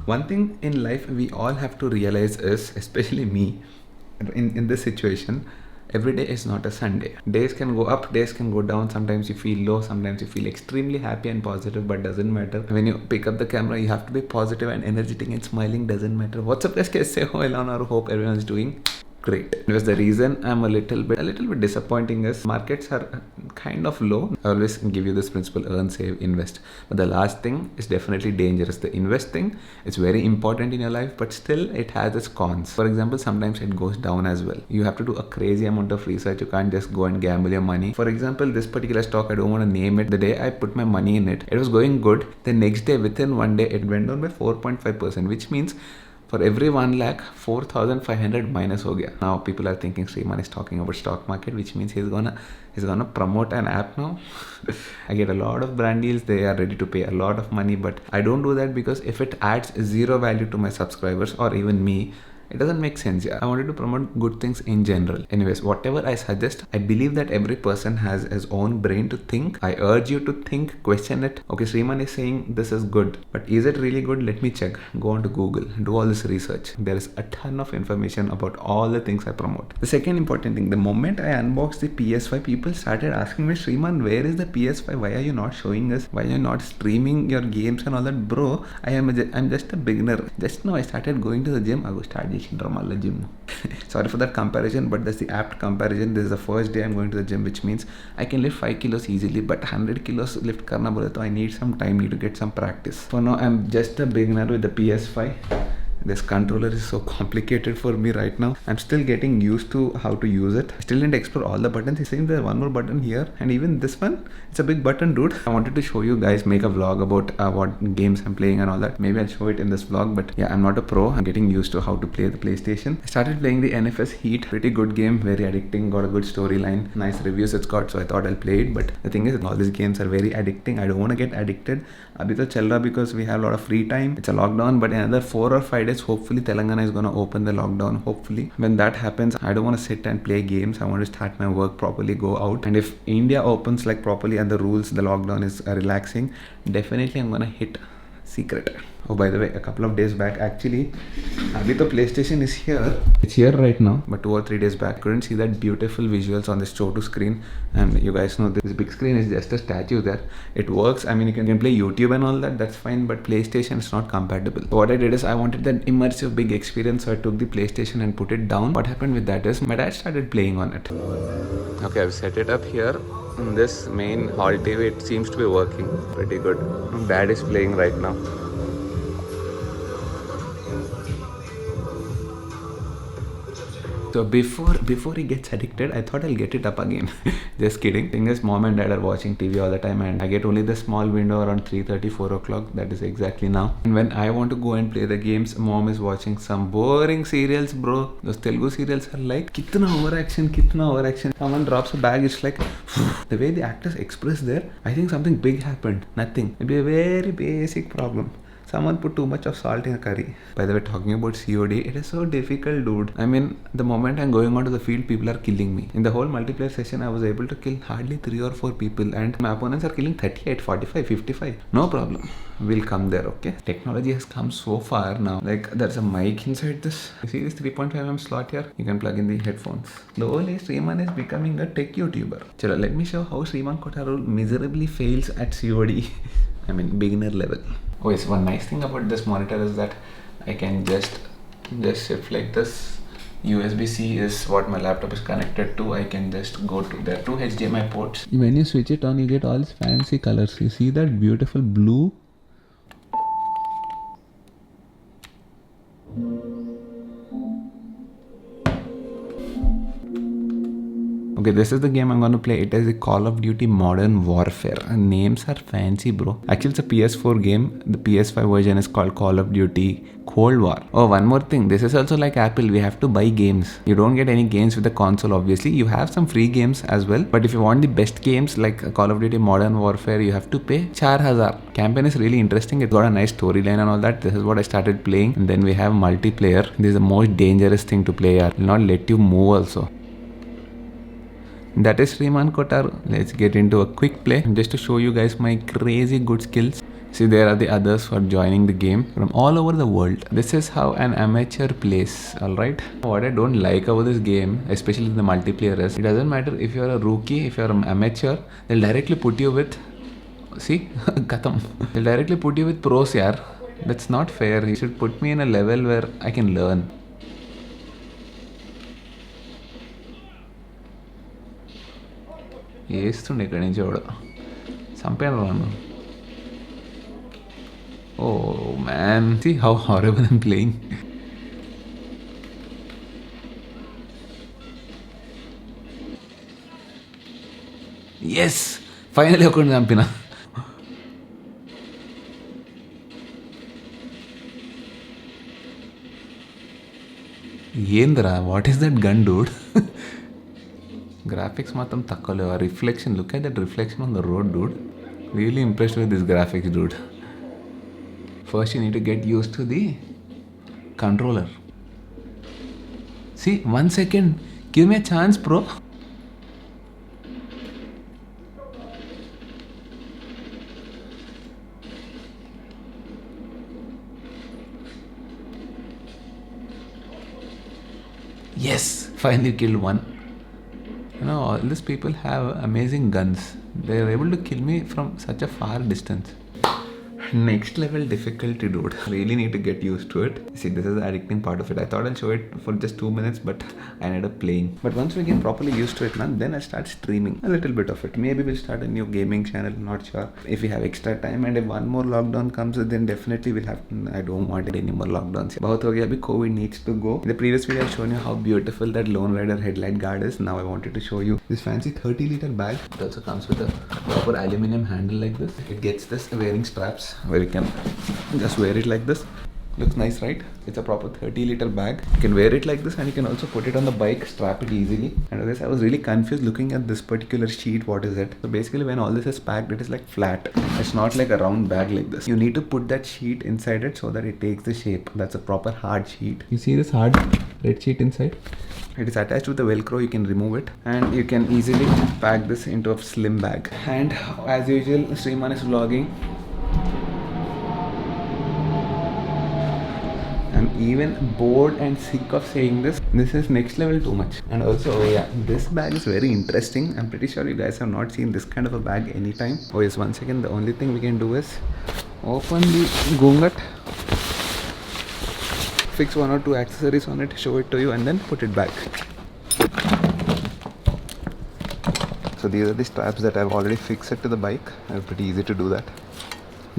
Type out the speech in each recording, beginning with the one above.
One thing in life we all have to realize is, especially me, in this situation, every day is not a Sunday. Days can go up, days can go down. Sometimes you feel low, sometimes you feel extremely happy and positive, but doesn't matter. When you pick up the camera, you have to be positive and energetic and smiling, doesn't matter. What's up guys, kaise ho? Elon, or hope everyone's doing great. Because the reason I'm a little bit disappointing is markets are kind of low. I always give you this principle: earn, save, invest. But the last thing is definitely dangerous. The invest thing is very important in your life, but still it has its cons. For example, sometimes it goes down as well. You have to do a crazy amount of research. You can't just go and gamble your money. For example, this particular stock, I don't want to name it. The day I put my money in it, it was going good. The next day, within one day, it went down by 4.5%, which means for every 1 lakh, 4,500 minus ho gaya. Now people are thinking Sriman is talking about stock market, which means he's gonna promote an app now. I get a lot of brand deals. They are ready to pay a lot of money, but I don't do that because if it adds zero value to my subscribers or even me, it doesn't make sense. Yeah, I wanted to promote good things in general. Anyways, whatever I suggest, I believe that every person has his own brain to think. I urge you to think, question it. Okay, Sriman is saying this is good, but is it really good? Let me check. Go on to Google, do all this research. There is a ton of information about all the things I promote. The second important thing, the moment I unboxed the PS5, people started asking me, Sriman, where is the PS5? Why are you not showing us? Why are you not streaming your games and all that? Bro, I'm just a beginner. Just now I started going to the gym. I will start gym. Sorry for that comparison, but that's the apt comparison. This is the first day I'm going to the gym, which means I can lift 5 kilos easily, but 100 kilos lift karna bole to I need some time, need to get some practice. For now, I'm just a beginner with the PS5. This controller is so complicated for me right now. I'm still getting used to how to use it. I still didn't explore all the buttons. It seems there's one more button here, and even this one, it's a big button, dude. I wanted to show you guys, make a vlog about what games I'm playing and all that. Maybe I'll show it in this vlog, but yeah, I'm not a pro. I'm getting used to how to play the PlayStation. I started playing the NFS Heat. Pretty good game, very addicting, got a good storyline, nice reviews it's got, so I thought I'll play it. But the thing is, all these games are very addicting. I don't want to get addicted. Abhi to chal raha because we have a lot of free time. It's a lockdown, but in another 4 or 5 days, hopefully Telangana is going to open the lockdown. Hopefully when that happens, I don't want to sit and play games. I want to start my work properly, go out, and if India opens like properly and the rules, the lockdown is relaxing, definitely I'm going to hit Secret. Oh, by the way, a couple of days back, actually, abhi the PlayStation is here. It's here right now, but 2 or 3 days back, couldn't see that beautiful visuals on this Chotu screen. And you guys know this big screen is just a statue there. It works. I mean, you can play YouTube and all that. That's fine, but PlayStation is not compatible. So what I did is I wanted that immersive big experience, so I took the PlayStation and put it down. What happened with that is my dad started playing on it. Okay, I've set it up here. This main hall TV, it seems to be working pretty good. Dad is playing right now. So before he gets addicted, I thought I'll get it up again. Just kidding. Thing is, mom and dad are watching TV all the time, and I get only the small window around 3:30, 4 o'clock. That is exactly now. And when I want to go and play the games, mom is watching some boring serials, bro. Those Telugu serials are like, kitna overaction, kitna overaction. Someone drops a bag, it's like, the way the actors express there, I think something big happened. Nothing. It'll be a very basic problem. Someone put too much of salt in a curry. By the way, talking about COD, it is so difficult, dude. I mean, the moment I'm going onto the field, people are killing me. In the whole multiplayer session, I was able to kill hardly 3 or 4 people, and my opponents are killing 38, 45, 55. No problem. We'll come there, okay? Technology has come so far now. Like, there's a mic inside this. You see this 3.5mm slot here? You can plug in the headphones. Slowly, Sriman is becoming a tech YouTuber. Chalo, let me show how Sriman Kotaru miserably fails at COD. I mean, beginner level. Oh yes, one nice thing about this monitor is that I can just shift like this. USB-C is what my laptop is connected to. I can just go to, there are 2 HDMI ports. When you switch it on, you get all these fancy colors. You see that beautiful blue? Okay, this is the game I'm going to play. It is a Call of Duty Modern Warfare. Names are fancy, bro. Actually, it's a PS4 game. The PS5 version is called Call of Duty Cold War. Oh, one more thing. This is also like Apple. We have to buy games. You don't get any games with the console, obviously. You have some free games as well. But if you want the best games like Call of Duty Modern Warfare, you have to pay 4,000. Campaign is really interesting. It's got a nice storyline and all that. This is what I started playing. And then we have multiplayer. This is the most dangerous thing to play. It will not let you move also. That is Sriman Kotaru. Let's get into a quick play just to show you guys my crazy good skills. See, there are the others for joining the game from all over the world. This is how an amateur plays, alright? What I don't like about this game, especially the multiplayer, is it doesn't matter if you're a rookie, if you're an amateur, they'll directly put you with, see, Katham. They'll directly put you with pros, yaar. That's not fair. He should put me in a level where I can learn. వేస్తుండే ఇక్కడి నుంచి కూడా చంపాను రాను. Oh man, see how horrible I'm playing. Yes, finally ఒకరిని చంపిన. ఏందిరా, what is that gun Dude? Graphics మాత్రం తక్కువ లేవు. ఆ reflection, look at that reflection on the road Dude. Really impressed with this graphics Dude. First you need to get used to the controller. See, 1 second. Give me a chance, bro. Yes, finally killed one. You know, all these people have amazing guns. They are able to kill me from such a far distance. Next level difficulty, dude. Really need to get used to it. See, this is the addicting part of it. I thought I'll show it for just 2 minutes, but I ended up playing. But once we get properly used to it, man, then I'll start streaming a little bit of it. Maybe we'll start a new gaming channel, not sure. If we have extra time and if one more lockdown comes, then definitely we'll have to, I don't want any more lockdowns. Bahut ho gaya, abhi COVID needs to go. In the previous video, I've shown you how beautiful that Lone Rider headlight guard is. Now I wanted to show you this fancy 30-liter bag. It also comes with a proper aluminum handle like this. It gets this wearing straps where you can just wear it like this. Looks nice, right? It's a proper 30-liter bag. You can wear it like this and you can also put it on the bike, strap it easily. And I guess I was really confused looking at this particular sheet. What is it? So basically when all this is packed, it is like flat. It's not like a round bag like this. You need to put that sheet inside it so that it takes the shape. That's a proper hard sheet. You see this hard red sheet inside? It is attached with the velcro. You can remove it and you can easily pack this into a slim bag. And as usual, Sriman is vlogging. I'm even bored and sick of saying this. This is next level too much. And also, yeah, this bag is very interesting. I'm pretty sure you guys have not seen this kind of a bag anytime. Oh yes, once again, the only thing we can do is open the gungat, fix 1 or 2 accessories on it, show it to you and then put it back. So these are the straps that I've already fixed it to the bike. It's pretty easy to do that.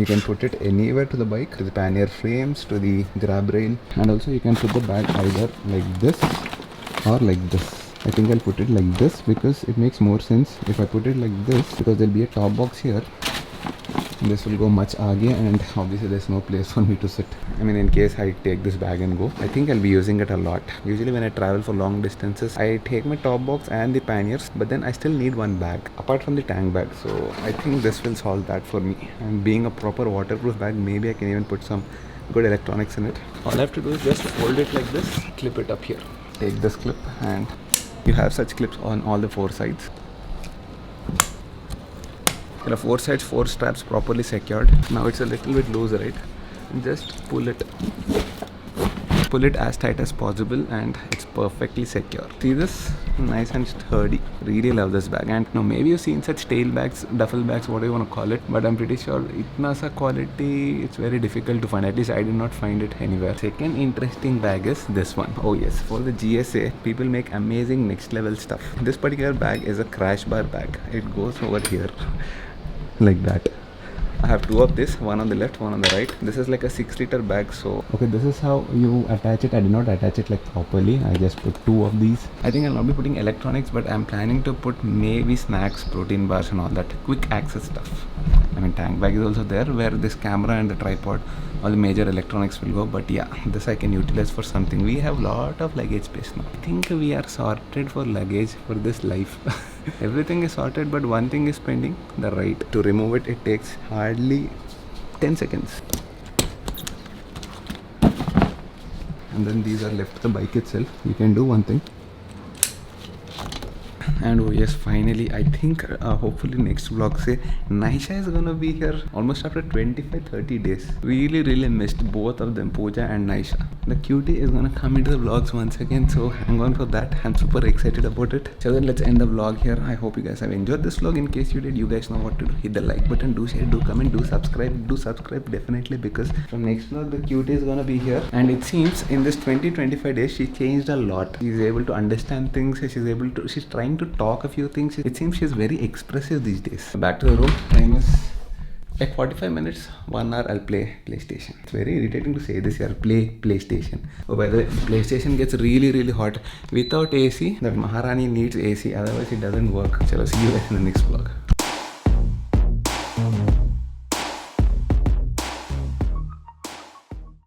You can put it anywhere to the bike, to the pannier frames, to the grab rail, and also you can put the bag either like this or like this. I think I'll put it like this because it makes more sense if I put it like this, because there'll be a top box here. This will go much aage and obviously there's no place for me to sit. I mean, in case I take this bag and go, I think I'll be using it a lot. Usually when I travel for long distances, I take my top box and the panniers, but then I still need one bag apart from the tank bag. So I think this will solve that for me. And being a proper waterproof bag, maybe I can even put some good electronics in it. All I have to do is just fold it like this, clip it up here. Take this clip and you have such clips on all the 4 sides. There are 4 sides, 4 straps properly secured. Now it's a little bit loose, right? Just pull it as tight as possible and it's perfectly secure. See this? Nice and sturdy. Really love this bag. And now maybe you've seen such tail bags, duffel bags, whatever you want to call it, but I'm pretty sure itna sa quality, it's very difficult to find. At least I did not find it anywhere. Second interesting bag is this one. Oh yes, for the GSA, people make amazing next level stuff. This particular bag is a crash bar bag. It goes over here like that. I have 2 of this, one on the left, one on the right. This is like a 6-liter bag. So okay, this is how you attach it. I did not attach it like properly. I just put 2 of these. I think I'll not be putting electronics, but I'm planning to put maybe snacks, protein bars and all that quick access stuff. I mean, tank bag is also there where this camera and the tripod, all the major electronics will go. But yeah, this I can utilize for something. We have lot of luggage space now. I think we are sorted for luggage for this life. Everything is sorted, but one thing is pending, the right. To remove it, it takes hardly 10 seconds. And then these are left to the bike itself. You can do one thing. And oh yes, finally, I think hopefully next vlog say Naisha is gonna be here almost after 25-30 days. Really missed both of them, Pooja and Naisha. The cutie is gonna come into the vlogs once again, so hang on for that. I'm super excited about it. So then let's end the vlog here. I hope you guys have enjoyed this vlog. In case you did, you guys know what to do. Hit the like button, do share, do comment, do subscribe definitely, because from next vlog the cutie is gonna be here. And it seems in this 20-25 days she changed a lot. She's able to understand things. She's trying to talk a few things. It seems she's very expressive these days. Back to the room. Time is like 45 minutes, 1 hour I'll play PlayStation. It's very irritating to say this here, play PlayStation. Oh, by the way, PlayStation gets really hot without AC. That Maharani needs AC, otherwise it doesn't work. Chalo, see you guys in the next vlog.